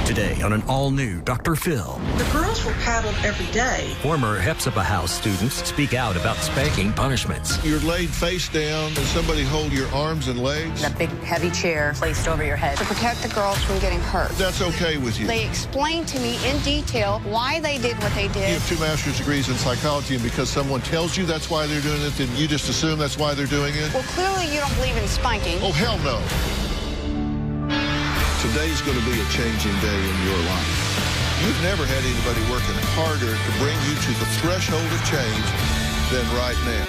Today on an all-new Dr. Phil. The girls were paddled every day. Former Hephzibah House students speak out about spanking punishments. You're laid face down and somebody hold your arms and legs. A big heavy chair placed over your head. To protect the girls from getting hurt. That's okay with you. They explained to me in detail why they did what they did. You have 2 master's degrees in psychology, and because someone tells you that's why they're doing it, then you just assume that's why they're doing it? Well, clearly you don't believe in spanking. Oh, hell no. Today's going to be a changing day in your life. You've never had anybody working harder to bring you to the threshold of change than right now.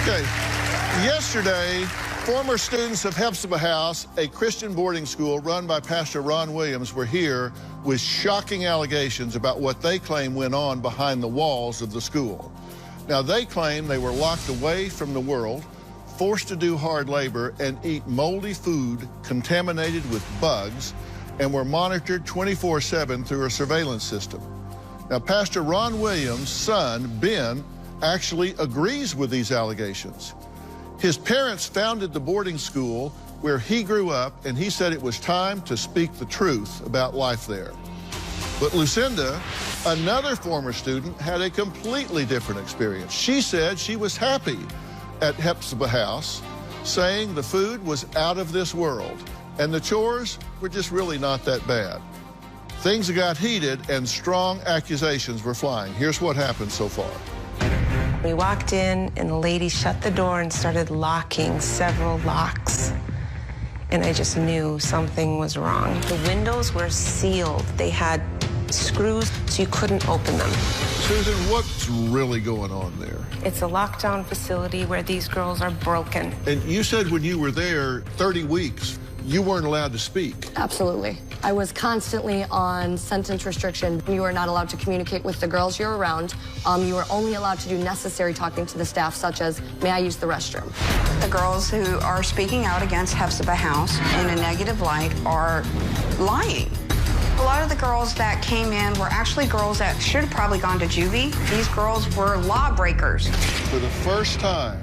Okay, yesterday, former students of Hephzibah House, a Christian boarding school run by Pastor Ron Williams, were here with shocking allegations about what they claim went on behind the walls of the school. Now, they claim they were locked away from the world, forced to do hard labor and eat moldy food contaminated with bugs, and were monitored 24/7 through a surveillance system. Now, Pastor Ron Williams' son, Ben, actually agrees with these allegations. His parents founded the boarding school where he grew up, and he said it was time to speak the truth about life there. But Lucinda, another former student, had a completely different experience. She said she was happy at Hephzibah House, saying the food was out of this world, and the chores were just really not that bad. Things got heated, and strong accusations were flying. Here's what happened so far. We walked in, and the lady shut the door and started locking several locks. And I just knew something was wrong. The windows were sealed. They had screws, so you couldn't open them. Susan, what's really going on there? It's a lockdown facility where these girls are broken. And you said when you were there 30 weeks, you weren't allowed to speak. Absolutely. I was constantly on sentence restriction. You were not allowed to communicate with the girls you're around. You were only allowed to do necessary talking to the staff, such as, may I use the restroom? The girls who are speaking out against Hephzibah House in a negative light are lying. A lot of the girls that came in were actually girls that should have probably gone to juvie. These girls were lawbreakers. For the first time,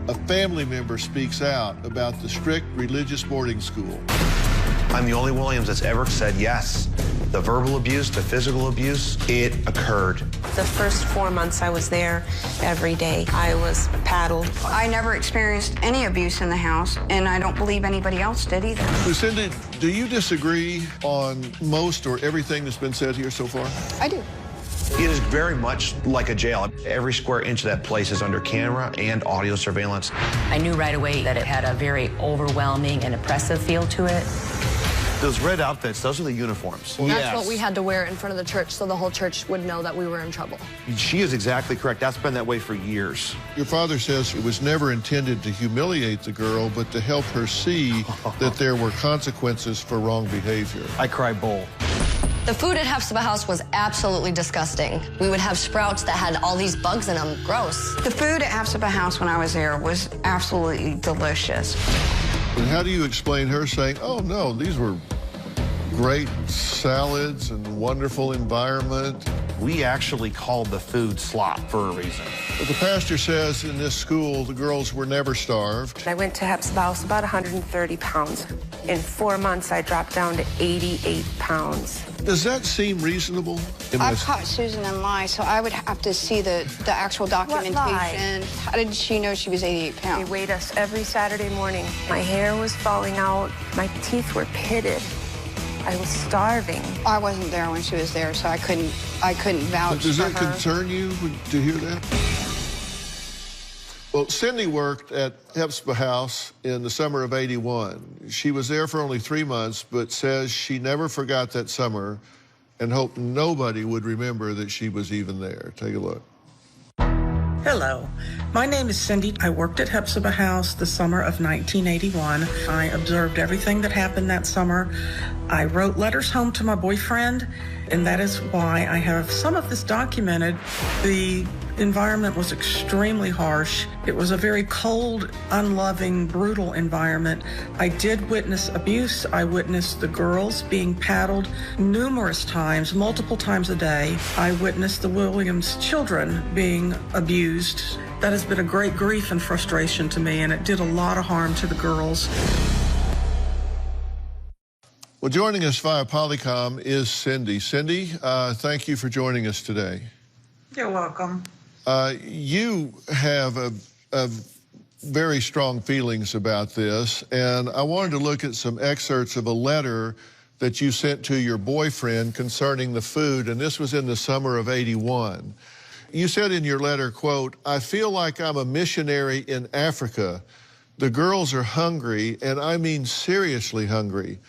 a family member speaks out about the strict religious boarding school. I'm the only Williams that's ever said yes. The verbal abuse, the physical abuse, it occurred. The first 4 months I was there every day, I was paddled. I never experienced any abuse in the house, and I don't believe anybody else did either. Lucinda, do you disagree on most or everything that's been said here so far? I do. It is very much like a jail. Every square inch of that place is under camera and audio surveillance. I knew right away that it had a very overwhelming and oppressive feel to it. Those red outfits, those are the uniforms. That's what we had to wear in front of the church so the whole church would know that we were in trouble. She is exactly correct. That's been that way for years. Your father says it was never intended to humiliate the girl, but to help her see that there were consequences for wrong behavior. I cry bull. The food at Hephzibah House was absolutely disgusting. We would have sprouts that had all these bugs in them. Gross. The food at Hephzibah House when I was there was absolutely delicious. And how do you explain her saying, oh, no, these were great salads and wonderful environment? We actually called the food slop for a reason. But the pastor says in this school, the girls were never starved. I went to Hephzibah House about 130 pounds. In 4 months, I dropped down to 88 pounds. Does that seem reasonable? I've caught Susan in lie, so I would have to see the actual documentation. How did she know she was 88 They pounds? weighed us every Saturday morning. My hair was falling out. My teeth were pitted. I was starving. I wasn't there when she was there, so I couldn't vouch But does for that her. concern you to hear that? Well, Cindy worked at Hephzibah House in the summer of '81. She was there for only 3 months, but says she never forgot that summer and hoped nobody would remember that she was even there. Take a look. Hello, my name is Cindy. I worked at Hephzibah House the summer of 1981. I observed everything that happened that summer. I wrote letters home to my boyfriend, and that is why I have some of this documented. The The environment was extremely harsh. It was a very cold, unloving, brutal environment. I did witness abuse. I witnessed the girls being paddled numerous times, multiple times a day. I witnessed the Williams children being abused. That has been a great grief and frustration to me, and it did a lot of harm to the girls. Well, joining us via Polycom is Cindy. Cindy, thank you for joining us today. You're welcome. You have a very strong feelings about this, and I wanted to look at some excerpts of a letter that you sent to your boyfriend concerning the food, and this was in the summer of '81. You said in your letter, quote, "I feel like I'm a missionary in Africa. The girls are hungry, and I mean seriously hungry.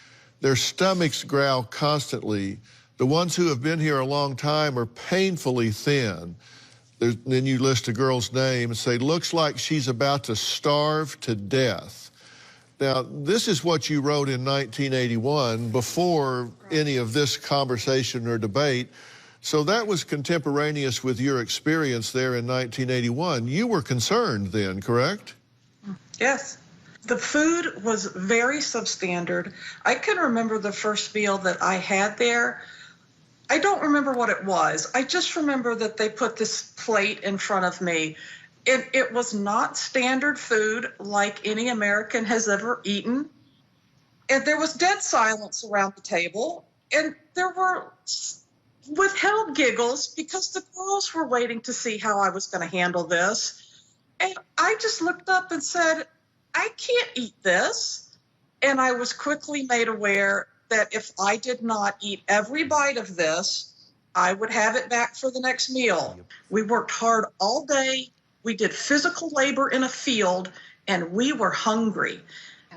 Their stomachs growl constantly. The ones who have been here a long time are painfully thin." Then you list a girl's name and say, "Looks like she's about to starve to death." Now, this is what you wrote in 1981 before any of this conversation or debate. So that was contemporaneous with your experience there in 1981. You were concerned then, correct? Yes. The food was very substandard. I can remember the first meal that I had there. I don't remember what it was. I just remember that they put this plate in front of me. It was not standard food like any American has ever eaten. And there was dead silence around the table. And there were withheld giggles because the girls were waiting to see how I was going to handle this. And I just looked up and said, "I can't eat this." And I was quickly made aware that if I did not eat every bite of this, I would have it back for the next meal. We worked hard all day. We did physical labor in a field, and we were hungry.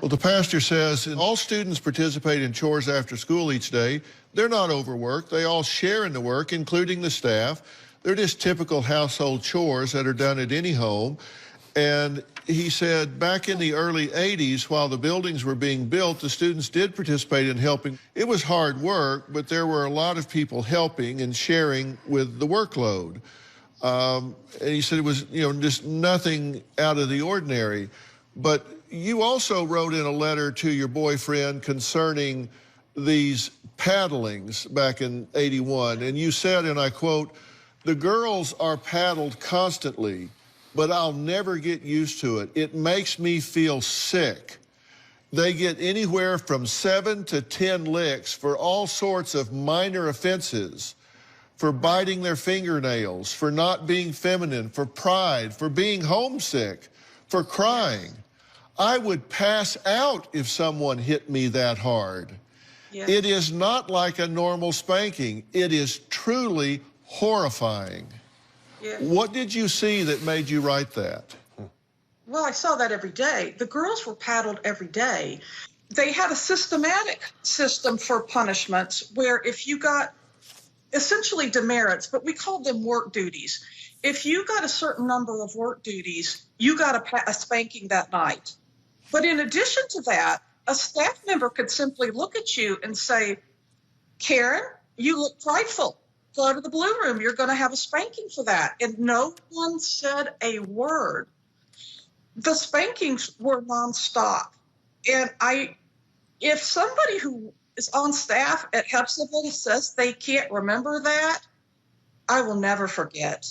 Well, the pastor says all students participate in chores after school each day. They're not overworked. They all share in the work, including the staff. They're just typical household chores that are done at any home. And he said back in the early 80s, while the buildings were being built, the students did participate in helping. It was hard work, but there were a lot of people helping and sharing with the workload. And he said it was, just nothing out of the ordinary. But you also wrote in a letter to your boyfriend concerning these paddlings back in '81. And you said, and I quote, "The girls are paddled constantly, but I'll never get used to it. It makes me feel sick. They get anywhere from 7 to 10 licks for all sorts of minor offenses, for biting their fingernails, for not being feminine, for pride, for being homesick, for crying. I would pass out if someone hit me that hard. Yes. It is not like a normal spanking. It is truly horrifying." Yeah. What did you see that made you write that? Well, I saw that every day. The girls were paddled every day. They had a systematic system for punishments where if you got essentially demerits, but we called them work duties. If you got a certain number of work duties, you got a spanking that night. But in addition to that, a staff member could simply look at you and say, "Karen, you look prideful. Go to the blue room. You're going to have a spanking for that." And no one said a word. The spankings were nonstop. And if somebody who is on staff at Hephzibah says they can't remember that, I will never forget.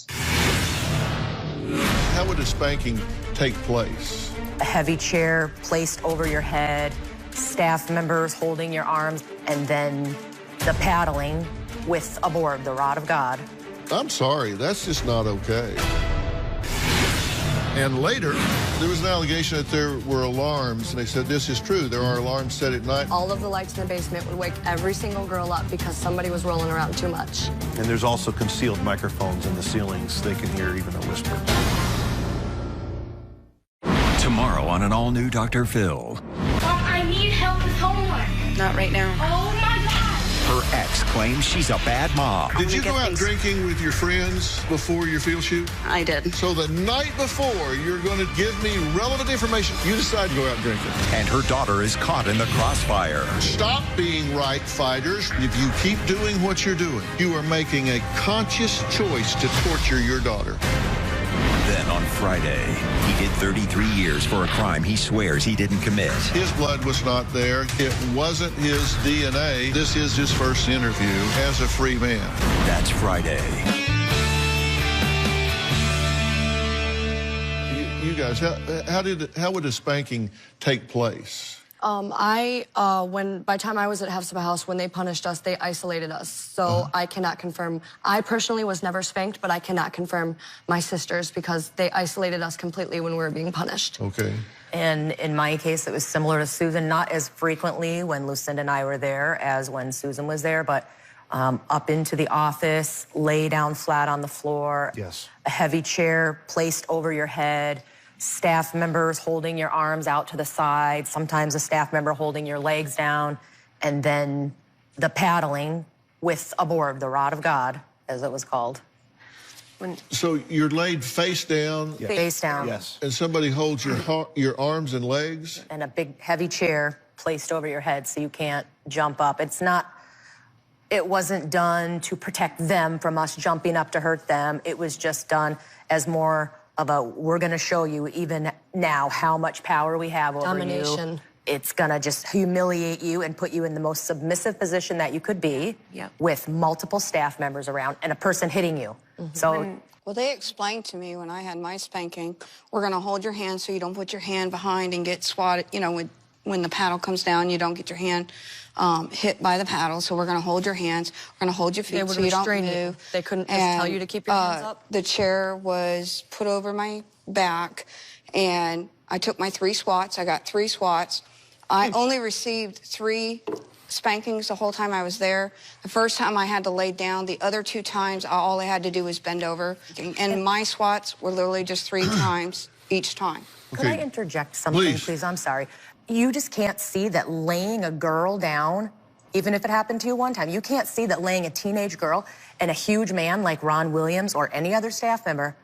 How would a spanking take place? A heavy chair placed over your head, staff members holding your arms, and then the paddling with a board, the rod of God. I'm sorry, that's just not okay. And later, there was an allegation that there were alarms, and they said this is true. There are alarms set at night. All of the lights in the basement would wake every single girl up because somebody was rolling around too much. And there's also concealed microphones in the ceilings. They can hear even a whisper. Tomorrow on an all-new Dr. Phil. Mom, I need help with homework. Not right now. Oh, my God. Her ex claims she's a bad mom. Did you go out drinking with your friends before your field shoot? I did. So the night before, you're going to give me relevant information. You decide to go out drinking. And her daughter is caught in the crossfire. Stop being right fighters. If you keep doing what you're doing, you are making a conscious choice to torture your daughter. Then on Friday, he did 33 years for a crime he swears he didn't commit. His blood was not there. It wasn't his DNA. This is his first interview as a free man. That's Friday. You guys, how would a spanking take place? By the time I was at Hephzibah House, when they punished us, they isolated us. So I cannot confirm. I personally was never spanked, but I cannot confirm my sisters because they isolated us completely when we were being punished. Okay. And in my case, it was similar to Susan, not as frequently when Lucinda and I were there as when Susan was there, but up into the office, lay down flat on the floor. Yes. A heavy chair placed over your head. Staff members holding your arms out to the side, sometimes a staff member holding your legs down, and then the paddling with a board, the rod of God, as it was called. So you're laid face down? Yes. Face down. Yes. And somebody holds your arms and legs? And a big, heavy chair placed over your head so you can't jump up. It wasn't done to protect them from us jumping up to hurt them. It was just done as more of a, we're going to show you even now how much power we have over Domination. you. It's going to just humiliate you and put you in the most submissive position that you could be with multiple staff members around and a person hitting you. So, well, they explained to me when I had my spanking, we're going to hold your hand so you don't put your hand behind and get swatted. You know, when the paddle comes down, you don't get your hand hit by the paddle. So we're going to hold your hands. We're going to hold your feet so you don't move. They couldn't just tell you to keep your hands up? The chair was put over my back, and I took my 3 swats. I got 3 swats. I only received 3 spankings the whole time I was there. The first time I had to lay down. The other 2 times, all I had to do was bend over. And my swats were literally just 3 times each time. Could I interject something, please? I'm sorry. You just can't see that laying a girl down, even if it happened to you one time, you can't see that laying a teenage girl and a huge man like Ron Williams or any other staff member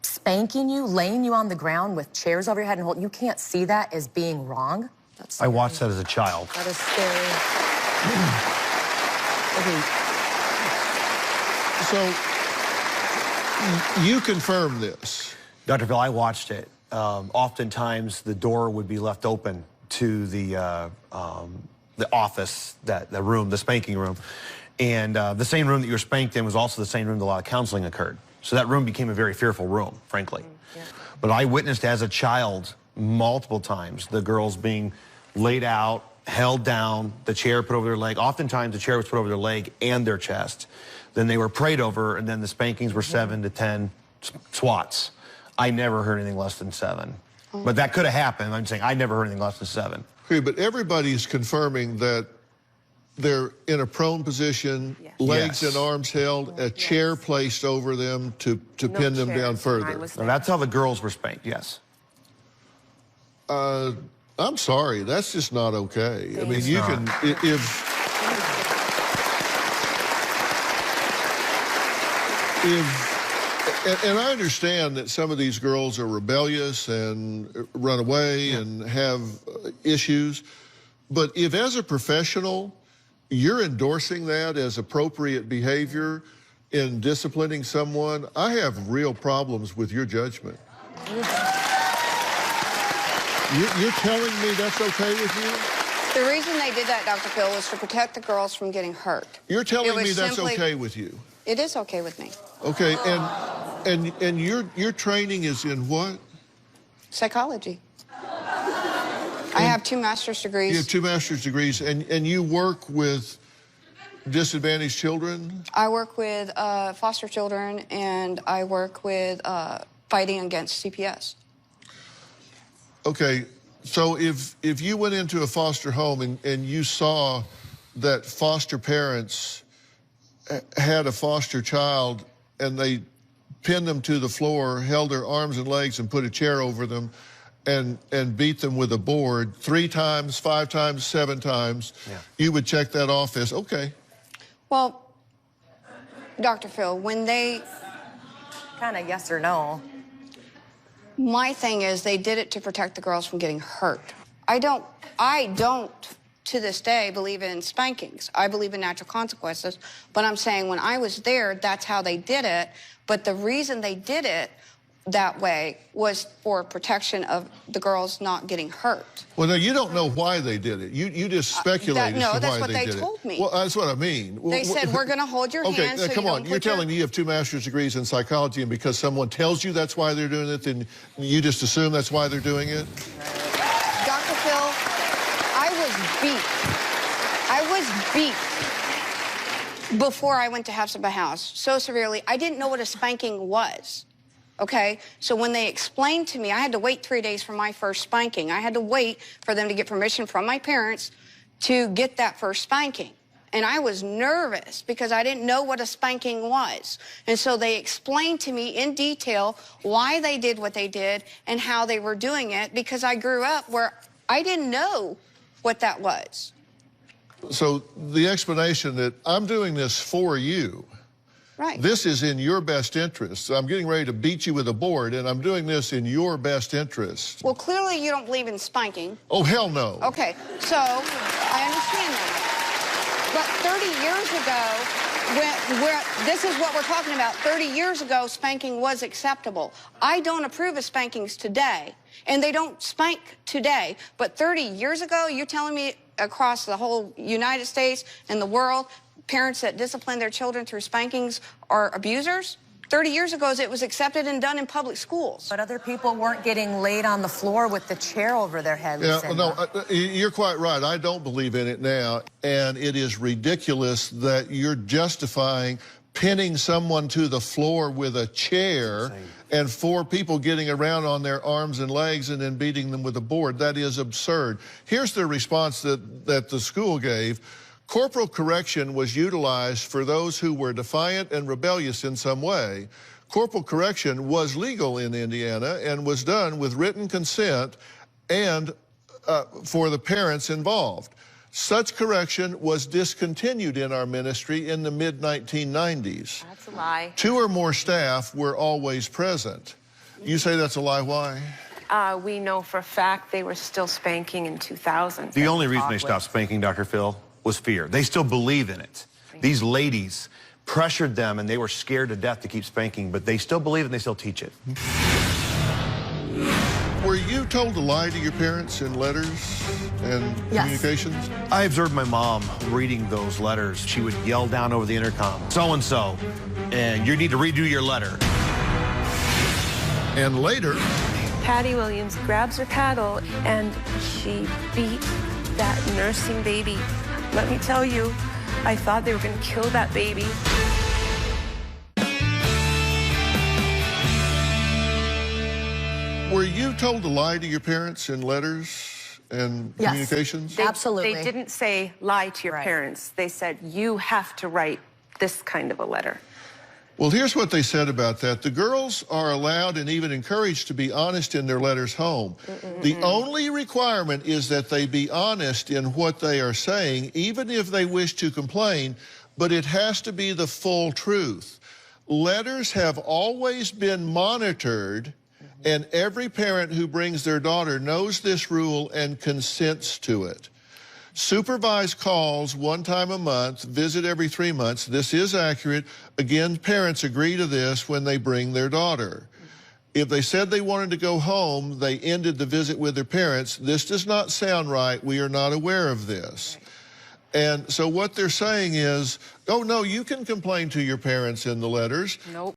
spanking you, laying you on the ground with chairs over your head and holding, you can't see that as being wrong? That's I watched that as a child. That is scary. So you confirm this? Dr. Phil, I watched it. Oftentimes, the door would be left open to the office, the room, the spanking room. And the same room that you were spanked in was also the same room that a lot of counseling occurred. So that room became a very fearful room, frankly. But I witnessed as a child multiple times the girls being laid out, held down, the chair put over their leg. Oftentimes, the chair was put over their leg and their chest. Then they were prayed over, and then the spankings were 7 to 10 swats. I never heard anything less than 7. But that could have happened. I'm saying I never heard anything less than 7. Okay, but everybody's confirming that they're in a prone position, legs and arms held, a chair placed over them to pin them down further. No, that's how the girls were spanked, yes. I'm sorry, that's just not okay. I mean, you can, and I understand that some of these girls are rebellious and run away and have issues, but if as a professional, you're endorsing that as appropriate behavior in disciplining someone, I have real problems with your judgment. You're telling me that's okay with you? The reason they did that, Dr. Phil, was to protect the girls from getting hurt. You're telling me that's okay with you? It is okay with me. Okay, and your training is in what? Psychology. I have 2 master's degrees. You have 2 master's degrees, and you work with disadvantaged children? I work with foster children, and I work with fighting against CPS. Okay, so if you went into a foster home and you saw that foster parents had a foster child and they pinned them to the floor, held their arms and legs and put a chair over them and beat them with a board 3 times, 5 times, 7 times, you would check that off as okay. Well, Dr. Phil, when they... Kind of yes or no. My thing is they did it to protect the girls from getting hurt. I don't, to this day, believe in spankings. I believe in natural consequences. But I'm saying when I was there, that's how they did it. But the reason they did it that way was for protection of the girls not getting hurt. Well, no, you don't know why they did it. You just speculate No, as to that's why what they did told it. me. Well, that's what I mean. They said, we're going to hold your hand. Okay, So come on. You're telling me you have 2 master's degrees in psychology, and because someone tells you that's why they're doing it, then you just assume that's why they're doing it? Dr. Phil, I was beat before I went to Hephzibah House so severely. I didn't know what a spanking was. Okay, so when they explained to me, I had to wait 3 days for my first spanking. I had to wait for them to get permission from my parents to get that first spanking. And I was nervous because I didn't know what a spanking was. And so they explained to me in detail why they did what they did and how they were doing it, because I grew up where I didn't know what that was. So the explanation that I'm doing this for you, right? This is in your best interest. I'm getting ready to beat you with a board, and I'm doing this in your best interest. Well, clearly you don't believe in spanking. Oh, hell no. Okay, so I understand that. But 30 years ago, this is what we're talking about. 30 years ago, spanking was acceptable. I don't approve of spankings today, and they don't spank today. But 30 years ago, you're telling me across the whole United States and the world, parents that discipline their children through spankings are abusers? 30 years ago, it was accepted and done in public schools. But other people weren't getting laid on the floor with the chair over their head. Yeah, no, you're quite right. I don't believe in it now, and it is ridiculous that you're justifying pinning someone to the floor with a chair and 4 people getting around on their arms and legs and then beating them with a board. That is absurd. Here's the response that the school gave. Corporal correction was utilized for those who were defiant and rebellious in some way. Corporal correction was legal in Indiana and was done with written consent and for the parents involved. Such correction was discontinued in our ministry in the mid-1990s. That's a lie. 2 or more staff were always present. You say that's a lie. Why? We know for a fact they were still spanking in 2000. The only reason they stopped spanking, Dr. Phil, was fear. They still believe in it. These ladies pressured them, and they were scared to death to keep spanking, but they still believe and they still teach it. Were you told to lie to your parents in letters and communications? I observed my mom reading those letters. She would yell down over the intercom, so-and-so, and you need to redo your letter. And later, Patty Williams grabs her paddle, and she beat that nursing baby. Let me tell you, I thought they were going to kill that baby. Were you told to lie to your parents in letters and communications? Absolutely. They didn't say lie to your parents. They said, you have to write this kind of a letter. Well, here's what they said about that. The girls are allowed and even encouraged to be honest in their letters home. The only requirement is that they be honest in what they are saying, even if they wish to complain, but it has to be the full truth. Letters have always been monitored, and every parent who brings their daughter knows this rule and consents to it. Supervised calls 1 time a month, visit every 3 months. This is accurate. Again, parents agree to this when they bring their daughter. If they said they wanted to go home, they ended the visit with their parents. This does not sound right. We are not aware of this. And so what they're saying is, oh, no, you can complain to your parents in the letters. Nope.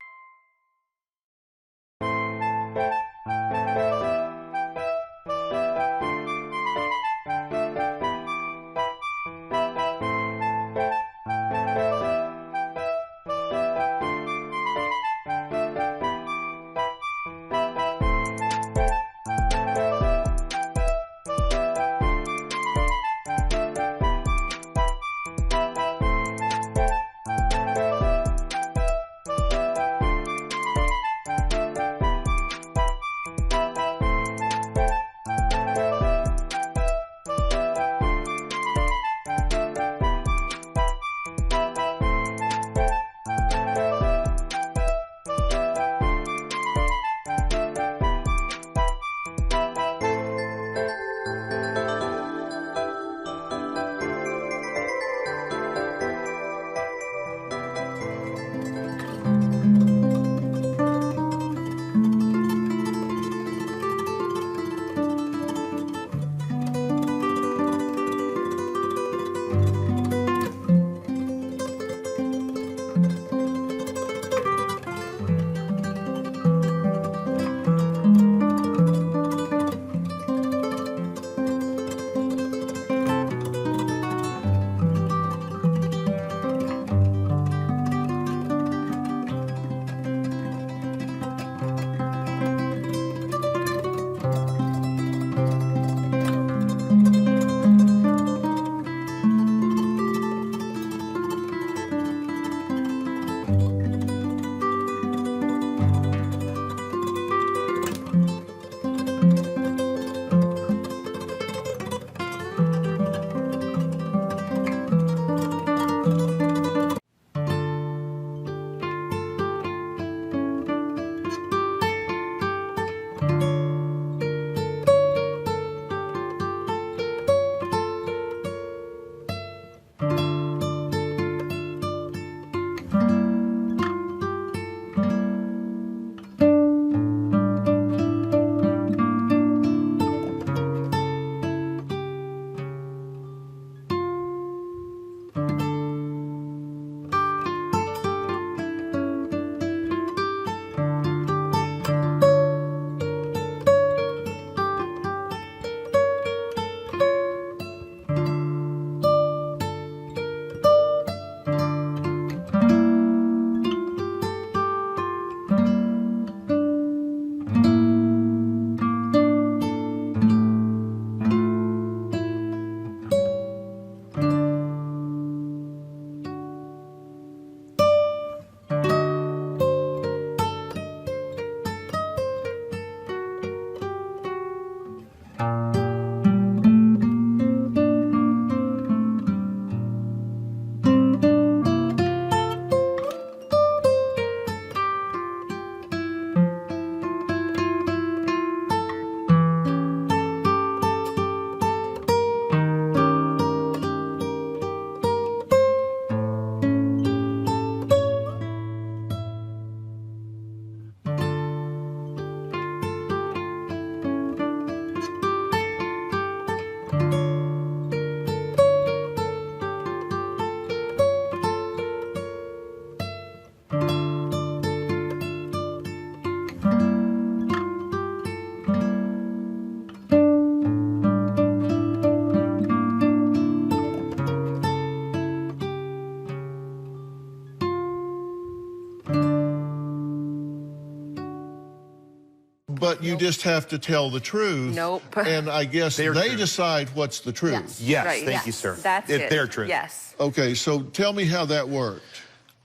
But you just have to tell the truth. Nope. And I guess they decide what's the truth. Yes, Right, thank you, sir. That's it's their truth. Yes. Okay, so tell me how that worked.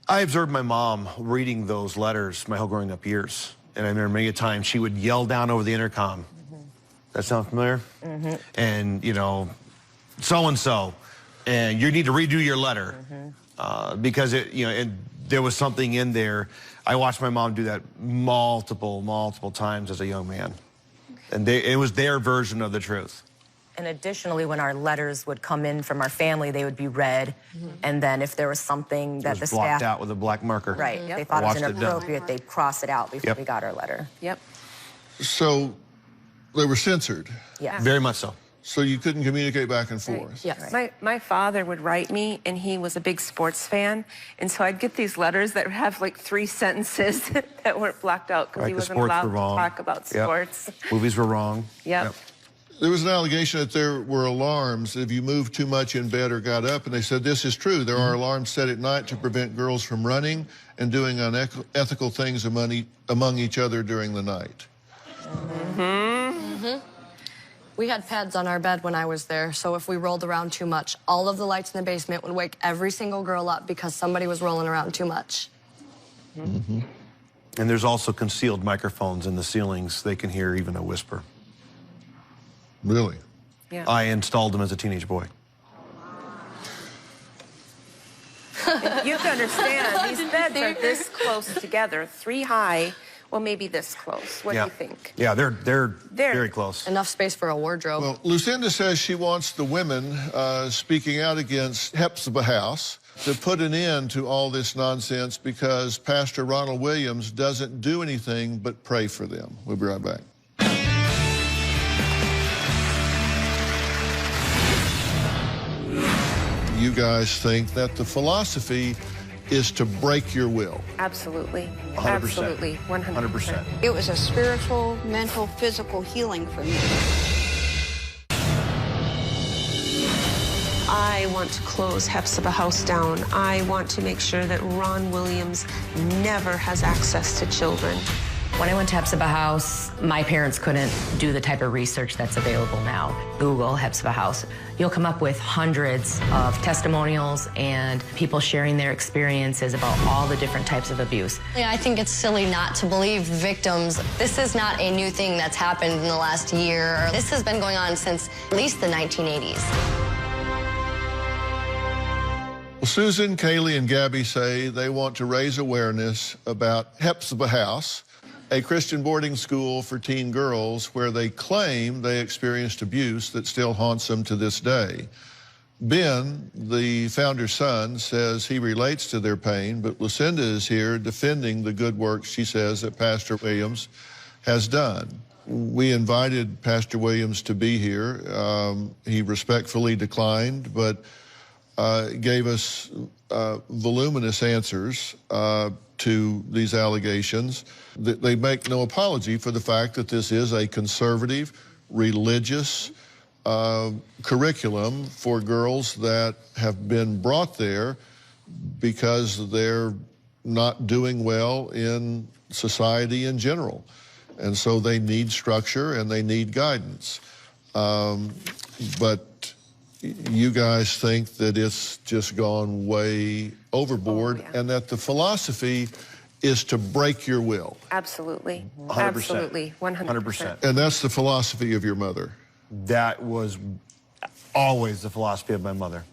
I observed my mom reading those letters my whole growing up years. And I remember many a time she would yell down over the intercom. That sound familiar? And, you know, so-and-so, and you need to redo your letter. Because, there was something in there. I watched my mom do that multiple times as a young man. And it was their version of the truth. And additionally, when our letters would come in from our family, they would be read. And then if there was something that the staff... blocked out with a black marker. Right. They thought it was inappropriate, they'd cross it out before we got our letter. Yep. So they were censored. Yeah. Very much so. So you couldn't communicate back and forth. Yes. My father would write me, and he was a big sports fan, and so I'd get these letters that have like 3 sentences that weren't blocked out because he wasn't allowed to talk about sports. Movies were wrong. Yep. There was an allegation that there were alarms if you moved too much in bed or got up, and they said this is true. There are alarms set at night to prevent girls from running and doing unethical things among each other during the night. We had pads on our bed when I was there, so if we rolled around too much, all of the lights in the basement would wake every single girl up because somebody was rolling around too much. And there's also concealed microphones in the ceilings. They can hear even a whisper. Really? Yeah. I installed them as a teenage boy. You have to understand, these beds are this close together, 3 high. Well, maybe this close. What do you think? Yeah, they're very close. Enough space for a wardrobe. Well, Lucinda says she wants the women speaking out against Hephzibah House to put an end to all this nonsense because Pastor Ronald Williams doesn't do anything but pray for them. We'll be right back. You guys think that the philosophy is to break your will. Absolutely. 100%. Absolutely. 100%. It was a spiritual, mental, physical healing for me. I want to close Hephzibah House down. I want to make sure that Ron Williams never has access to children. When I went to Hephzibah House, my parents couldn't do the type of research that's available now. Google Hephzibah House. You'll come up with hundreds of testimonials and people sharing their experiences about all the different types of abuse. I think it's silly not to believe victims. This is not a new thing that's happened in the last year. This has been going on since at least the 1980s. Well, Susan, Kaylee, and Gabby say they want to raise awareness about Hephzibah House, a Christian boarding school for teen girls where they claim they experienced abuse that still haunts them to this day. Ben, the founder's son, says he relates to their pain, but Lucinda is here defending the good work she says that Pastor Williams has done. We invited Pastor Williams to be here. He respectfully declined, but gave us voluminous answers to these allegations. They make no apology for the fact that this is a conservative, religious curriculum for girls that have been brought there because they're not doing well in society in general. And so they need structure and they need guidance. But you guys think that it's just gone way overboard and that the philosophy is to break your will. Absolutely. 100%. Absolutely. 100%. And that's the philosophy of your mother. That was always the philosophy of my mother.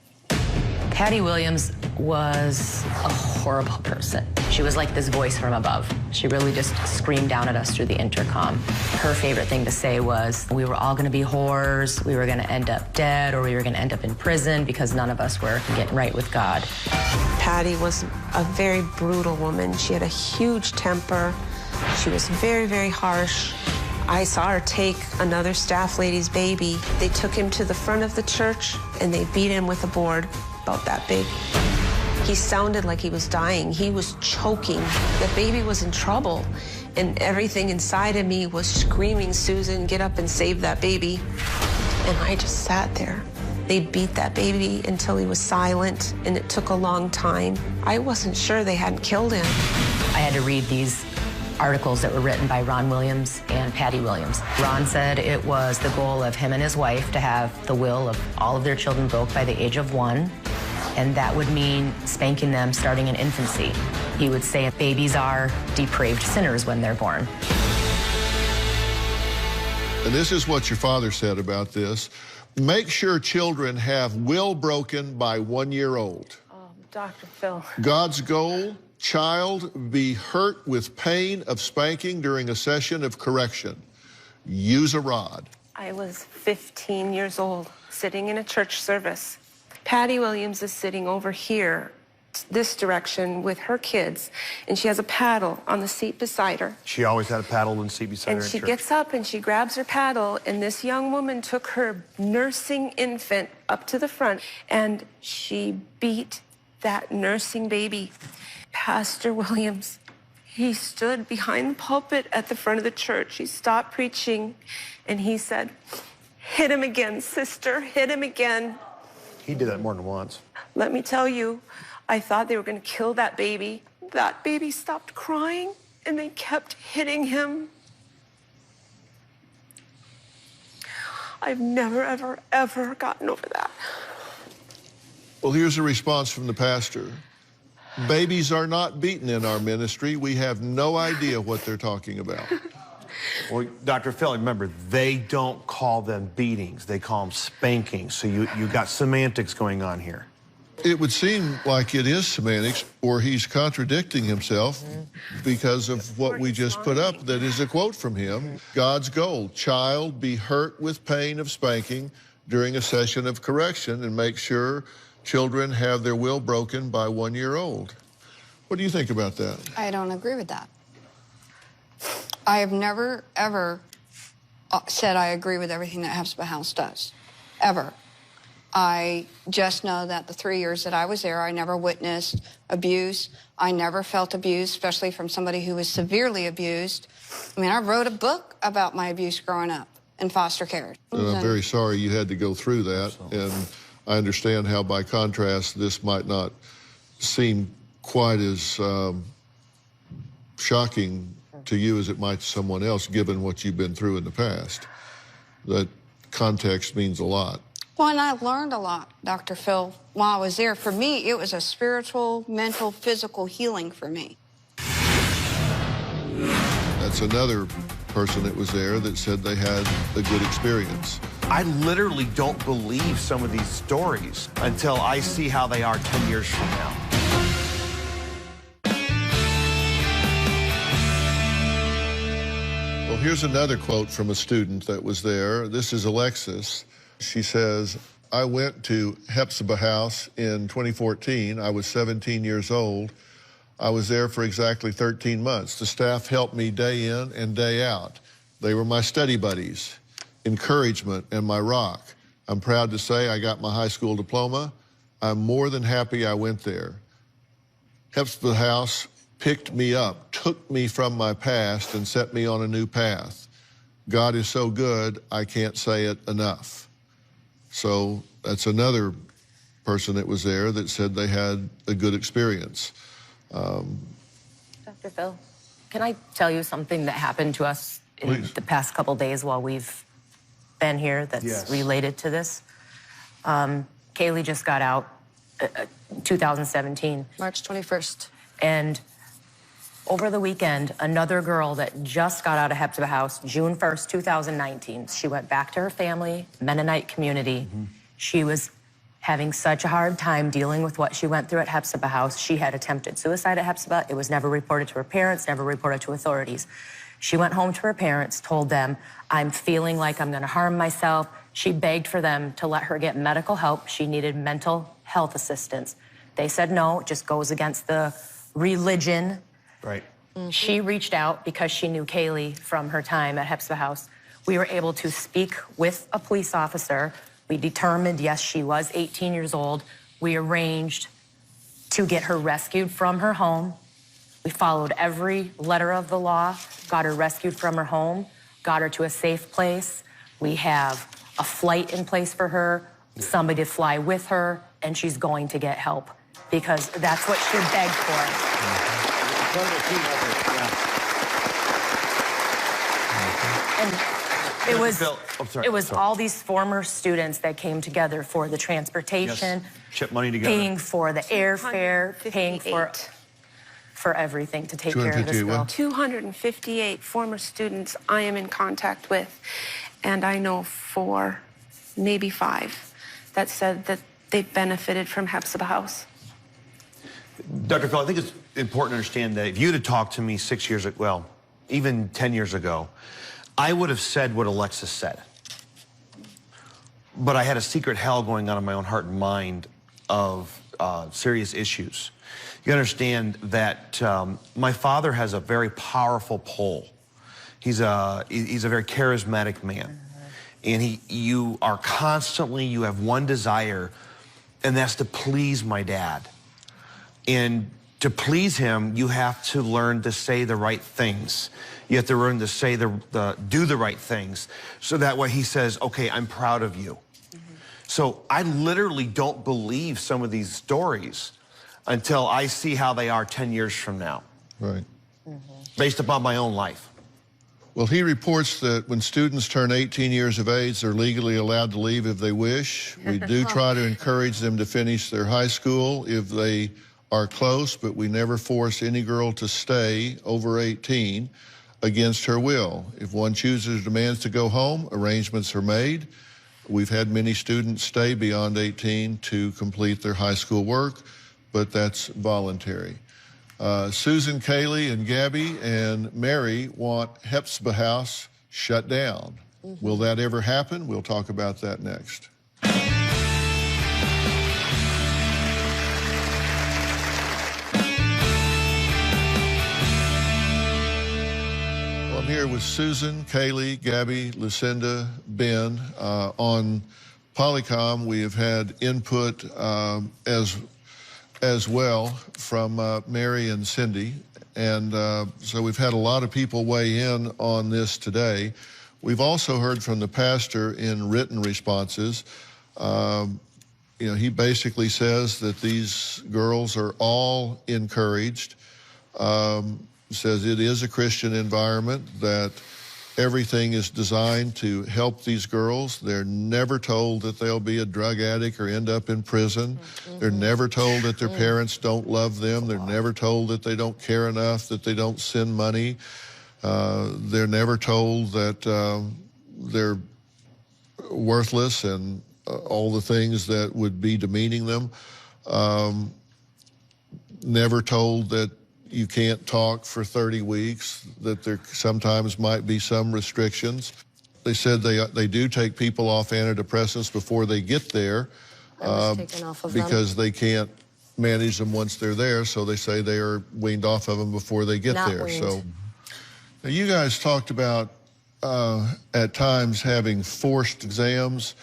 Patty Williams was a horrible person. She was like this voice from above. She really just screamed down at us through the intercom. Her favorite thing to say was we were all gonna be whores, we were gonna end up dead, or we were gonna end up in prison because none of us were getting right with God. Patty was a very brutal woman. She had a huge temper. She was very, very harsh. I saw her take another staff lady's baby. They took him to the front of the church and they beat him with a board about that big. He sounded like he was dying. He was choking. The baby was in trouble. And everything inside of me was screaming, Susan, get up and save that baby. And I just sat there. They beat that baby until he was silent, and it took a long time. I wasn't sure they hadn't killed him. I had to read these articles that were written by Ron Williams and Patty Williams. Ron said it was the goal of him and his wife to have the will of all of their children broke by the age of 1, and that would mean spanking them starting in infancy. He would say babies are depraved sinners when they're born. And this is what your father said about this. Make sure children have will broken by 1 year old. Oh, Dr. Phil. God's goal, child be hurt with pain of spanking during a session of correction. Use a rod. I was 15 years old, sitting in a church service. Patty Williams is sitting over here, this direction, with her kids, and she has a paddle on the seat beside her. She always had a paddle on the seat beside her And in she church. gets up and she grabs her paddle, and this young woman took her nursing infant up to the front, and she beat that nursing baby. Pastor Williams, he stood behind the pulpit at the front of the church. He stopped preaching, and he said, "Hit him again, sister, hit him again." He did that more than once. Let me tell you, I thought they were going to kill that baby. That baby stopped crying, and they kept hitting him. I've never, ever, ever gotten over that. Well, here's a response from the pastor. Babies are not beaten in our ministry. We have no idea what they're talking about. Well, Dr. Phil, remember, they don't call them beatings. They call them spankings. So you got semantics going on here. It would seem like it is semantics, or he's contradicting himself because of what we just put up. That is a quote from him. God's goal, child be hurt with pain of spanking during a session of correction, and make sure children have their will broken by 1 year old. What do you think about that? I don't agree with that. I have never, ever said I agree with everything that Hephzibah House does, ever. I just know that the 3 years that I was there, I never witnessed abuse. I never felt abuse, especially from somebody who was severely abused. I mean, I wrote a book about my abuse growing up in foster care. And I'm very sorry you had to go through that, and I understand how, by contrast, this might not seem quite as shocking to you as it might to someone else, given what you've been through in the past. That context means a lot. Well, and I learned a lot, Dr. Phil, while I was there. For me, it was a spiritual, mental, physical healing for me. That's another person that was there that said they had a good experience. I literally don't believe some of these stories until I see how they are 10 years from now. Well, here's another quote from a student that was there. This is Alexis. She says, I went to Hephzibah House in 2014. I was 17 years old. I was there for exactly 13 months. The staff helped me day in and day out. They were my study buddies, encouragement, and my rock. I'm proud to say I got my high school diploma. I'm more than happy I went there. Hephzibah House picked me up, took me from my past, and set me on a new path. God is so good, I can't say it enough. So that's another person that was there that said they had a good experience. Dr. Phil, can I tell you something that happened to us in the past couple days while we've been here that's related to this? Kaylee just got out 2017. March 21st. And over the weekend, another girl that just got out of Hephzibah House, June 1st, 2019, she went back to her family, Mennonite community. She was having such a hard time dealing with what she went through at Hephzibah House. She had attempted suicide at Hephzibah. It was never reported to her parents, never reported to authorities. She went home to her parents, told them, I'm feeling like I'm gonna harm myself. She begged for them to let her get medical help. She needed mental health assistance. They said no, it just goes against the religion. Right. She reached out because she knew Kaylee from her time at Hephzibah House. We were able to speak with a police officer. We determined, yes, she was 18 years old. We arranged to get her rescued from her home. We followed every letter of the law, got her rescued from her home, got her to a safe place. We have a flight in place for her, somebody to fly with her, and she's going to get help because that's what she begged for. And it was, Phil, all these former students that came together for the transportation, chip money together, paying for the airfare, paying for everything to take care of this girl. 258 former students I am in contact with, and I know 4, maybe 5, that said that they benefited from Hephzibah House. Dr. Phil, I think it's important to understand that if you'd have talked to me 6 years ago, well, even 10 years ago, I would have said what Alexis said. But I had a secret hell going on in my own heart and mind of serious issues. You understand that my father has a very powerful pull. He's a very charismatic man. And you have one desire, and that's to please my dad. And to please him, you have to learn to say the right things. You have to learn to say do the right things. So that way he says, okay, I'm proud of you. So I literally don't believe some of these stories until I see how they are 10 years from now. Right. Based upon my own life. Well, he reports that when students turn 18 years of age, they're legally allowed to leave if they wish. We do try to encourage them to finish their high school if they are close, but we never force any girl to stay over 18 against her will. If one chooses or demands to go home, arrangements are made. We've had many students stay beyond 18 to complete their high school work, but that's voluntary. Susan, Kaylee, and Gabby and Mary want Hephzibah House shut down. Will that ever happen? We'll talk about that next. I'm here with Susan, Kaylee, Gabby, Lucinda, Ben. On Polycom, we have had input as well from Mary and Cindy. And so we've had a lot of people weigh in on this today. We've also heard from the pastor in written responses. He basically says that these girls are all encouraged. Says it is a Christian environment, that everything is designed to help these girls. They're never told that they'll be a drug addict or end up in prison. They're never told that their parents don't love them. They're never told that they don't care enough, that they don't send money. They're never told that they're worthless and all the things that would be demeaning them. Never told that you can't talk for 30 weeks, that there sometimes might be some restrictions. They said they do take people off antidepressants before they get there because they can't manage them once they're there, so they say they are weaned off of them before they get there. So now you guys talked about at times having forced exams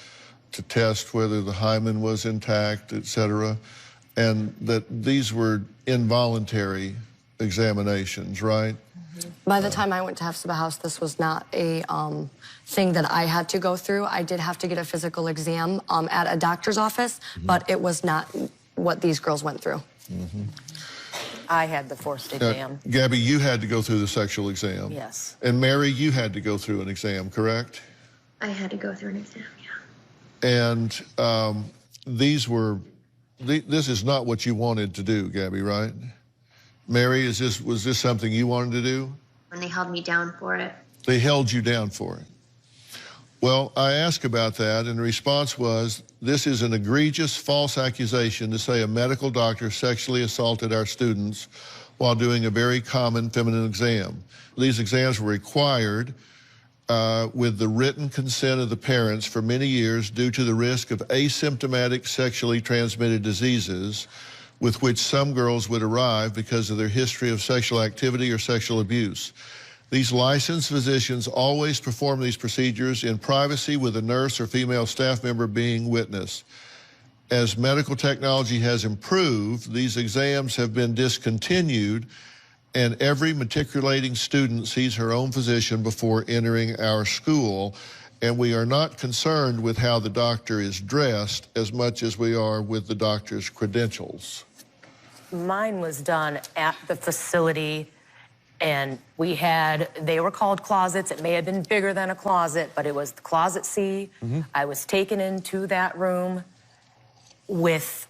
to test whether the hymen was intact, etc., and that these were involuntary examinations, right? By the time I went to Hephzibah House, this was not a thing that I had to go through. I did have to get a physical exam at a doctor's office, but it was not what these girls went through. I had the forced exam. Gabby, you had to go through the sexual exam. Yes. And Mary, you had to go through an exam, correct? I had to go through an exam, yeah. And this is not what you wanted to do, Gabby, right? Mary, was this something you wanted to do? And they held me down for it. They held you down for it. Well, I asked about that, and the response was, this is an egregious false accusation to say a medical doctor sexually assaulted our students while doing a very common feminine exam. These exams were required with the written consent of the parents for many years due to the risk of asymptomatic sexually transmitted diseases with which some girls would arrive because of their history of sexual activity or sexual abuse. These licensed physicians always perform these procedures in privacy with a nurse or female staff member being witness. As medical technology has improved, these exams have been discontinued, and every matriculating student sees her own physician before entering our school. And we are not concerned with how the doctor is dressed as much as we are with the doctor's credentials. Mine was done at the facility And they were called closets. It may have been bigger than a closet, but it was the closet C. I was taken into that room with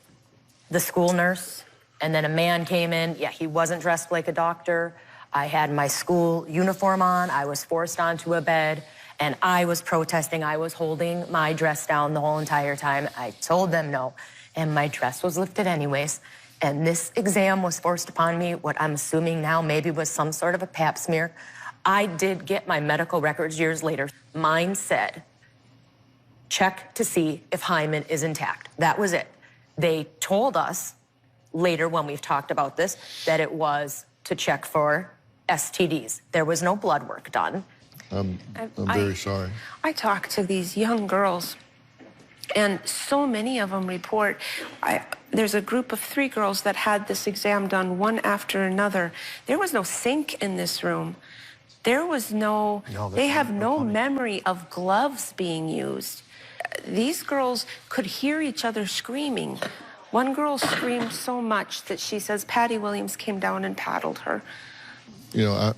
the school nurse, and then a man came in. Yeah, he wasn't dressed like a doctor. I had my school uniform on. I was forced onto a bed, and I was protesting. I was holding my dress down the whole entire time. I told them no, and my dress was lifted anyways. And this exam was forced upon me, what I'm assuming now maybe was some sort of a pap smear. I did get my medical records years later. Mine said, check to see if hymen is intact. That was it. They told us later when we've talked about this that it was to check for STDs. There was no blood work done. I'm very sorry. I talked to these young girls, and so many of them report, there's a group of 3 girls that had this exam done one after another. There was no sink in this room. There was they have no memory of gloves being used. These girls could hear each other screaming. One girl screamed so much that she says Patty Williams came down and paddled her. You know,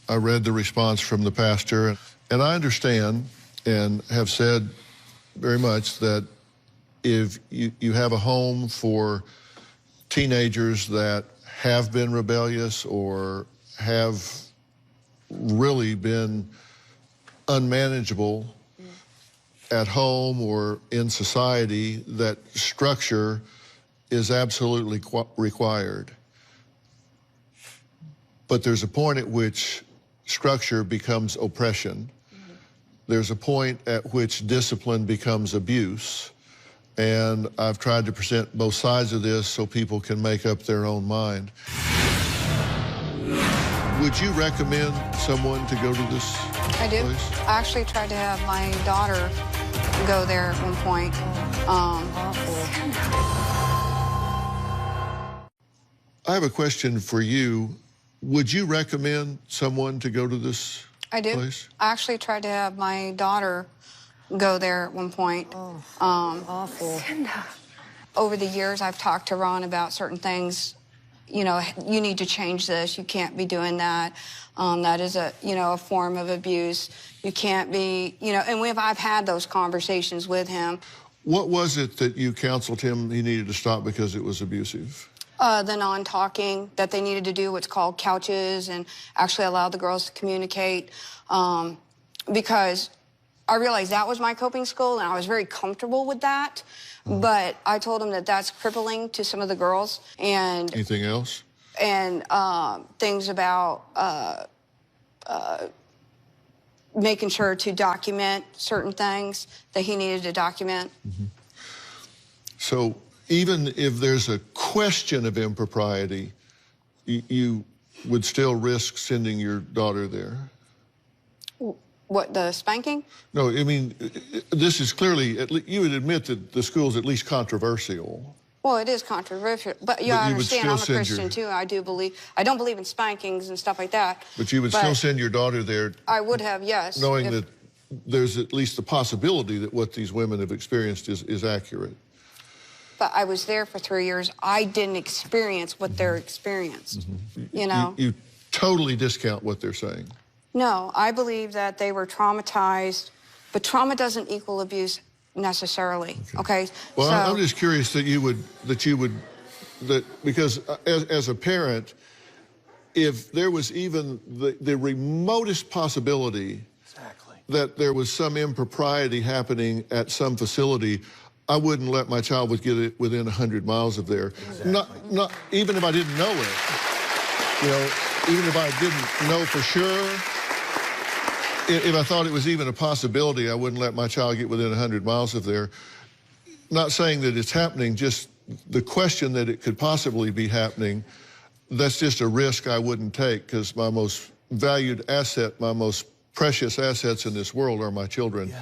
I read the response from the pastor, and I understand and have said very much that if you have a home for teenagers that have been rebellious or have really been unmanageable at home or in society, that structure is absolutely required. But there's a point at which structure becomes oppression. There's a point at which discipline becomes abuse. And I've tried to present both sides of this so people can make up their own mind. Would you recommend someone to go to this I do. place? I actually tried to have my daughter go there at one point. I have a question for you. Would you recommend someone to go to this I do. place? I actually tried to have my daughter go there at one point. Awful. Over the years, I've talked to Ron about certain things. You know, you need to change this. You can't be doing that. That is a form of abuse. You can't be, and I've had those conversations with him. What was it that you counseled him he needed to stop because it was abusive? The non-talking, that they needed to do what's called couches and actually allow the girls to communicate. Because I realized that was my coping skill, and I was very comfortable with that. But I told him that that's crippling to some of the girls. And anything else? And things about making sure to document certain things that he needed to document. So even if there's a question of impropriety, you would still risk sending your daughter there? What, the spanking? No, I mean, this is clearly, you would admit that the school's at least controversial. Well, it is controversial, but you understand, I'm a Christian too. I don't believe in spankings and stuff like that. But you would still send your daughter there? I would have, yes. Knowing that there's at least the possibility that what these women have experienced is accurate. But I was there for 3 years. I didn't experience what they're experienced, you know? You totally discount what they're saying. No, I believe that they were traumatized, but trauma doesn't equal abuse necessarily, okay? Well, so, I'm just curious because as a parent, if there was even the remotest possibility that there was some impropriety happening at some facility, I wouldn't let my child get it within 100 miles of there. Not even if I didn't know it. Even if I didn't know for sure, if I thought it was even a possibility, I wouldn't let my child get within 100 miles of there. Not saying that it's happening, just the question that it could possibly be happening, that's just a risk I wouldn't take, because my most valued asset, my most precious assets in this world are my children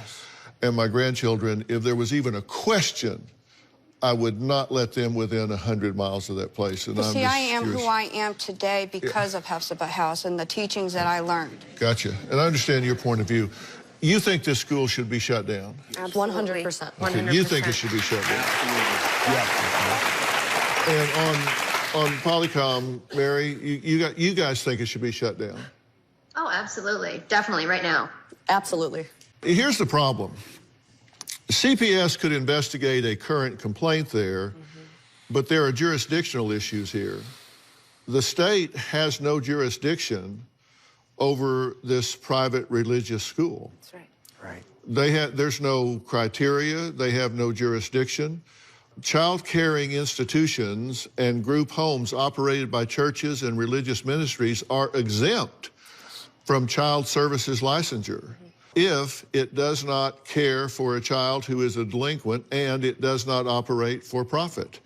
and my grandchildren. If there was even a question, I would not let them within 100 miles of that place. And see, I am who I am today because of Hephzibah House and the teachings that I learned. Gotcha. And I understand your point of view. You think this school should be shut down? 100%. Okay, you think it should be shut down? Absolutely. Yeah. And on Polycom, Mary, you guys think it should be shut down? Oh, absolutely. Definitely, right now. Absolutely. Here's the problem. CPS could investigate a current complaint there, but there are jurisdictional issues here. The state has no jurisdiction over this private religious school. That's right. Right. There's no criteria. They have no jurisdiction. Child caring institutions and group homes operated by churches and religious ministries are exempt from child services licensure if it does not care for a child who is a delinquent and it does not operate for profit.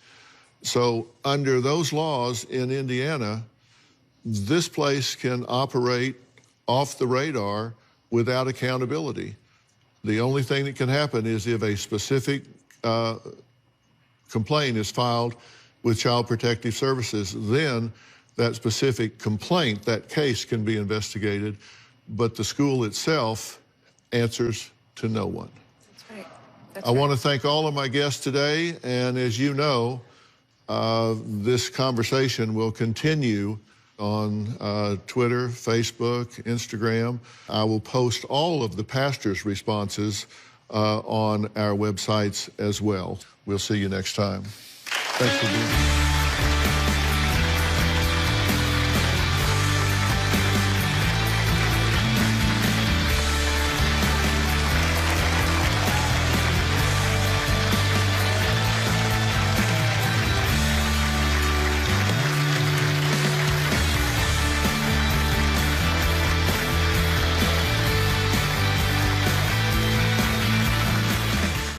So under those laws in Indiana, this place can operate off the radar without accountability. The only thing that can happen is if a specific complaint is filed with Child Protective Services, then that specific complaint, that case can be investigated, but the school itself answers to no one. That's right. I want to thank all of my guests today, and as you know, this conversation will continue on Twitter, Facebook, Instagram. I will post all of the pastors' responses on our websites as well. We'll see you next time. Thanks for being here.